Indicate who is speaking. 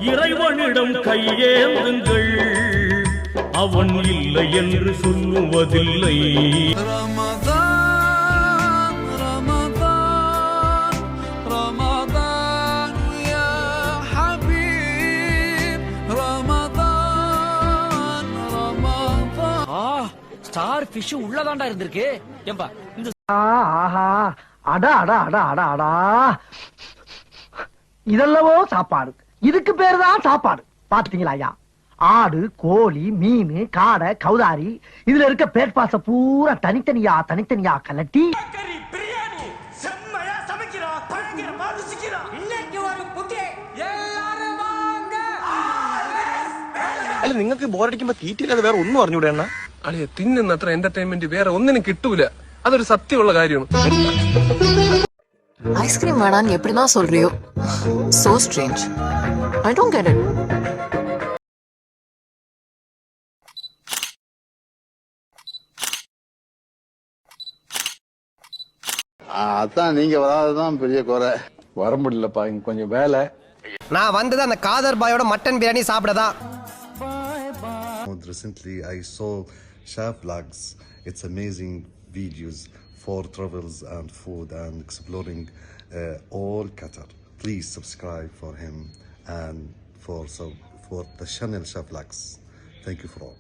Speaker 1: இறைவனிடம் கையேந்துங்கள், அவன் இல்லை என்று சொல்லுவதில்லை.
Speaker 2: ஸ்டார் ஃபிஷ் உள்ளதாண்டா இருந்திருக்கு. ஏம்பா இந்த
Speaker 3: ஆஹா அடா அடா அடா அடா அடா, இதெல்லவோ சாப்பாடு. இதுக்கு பேரு தான் சாப்பாடு. பாத்தீங்களா ஐயா, ஆடு, கோழி, மீன், காடை, கௌதாரி, இதுல இருக்க பேட்பாச பூரா தனித்தனியா தனித்தனியா கலட்டி
Speaker 4: അല്ല നിങ്ങൾക്ക് ബോറടിക്കുമ്പോ തീറ്റില്ലാതെ വേറെ ഒന്നും അറിഞ്ഞൂടെണ്ണ?
Speaker 5: അളിയ തിന്നുന്നത്ര എന്റർടൈൻമെന്റ് വേറെ ഒന്നിനും കിട്ടൂല. അതൊരു സത്യമുള്ള കാര്യമാണ്.
Speaker 6: ஐஸ்கிரீம் வேணான்னு எப்படிதான் சொல்றியோ? So strange. I don't get it.
Speaker 7: அதான் நீங்க வராததான் பெரிய குறை.
Speaker 8: வர முடியலப்பா, இங்க கொஞ்சம் வேலை.
Speaker 4: நான் வந்தது அந்த காதர் பாயோட மட்டன் பிரியாணி சாப்பிடதான்.
Speaker 7: Recently I saw chef vlogs. It's amazing videos for travels and food and exploring all Qatar. Please subscribe for him and for the channel Chef Vlogs. Thank you for all.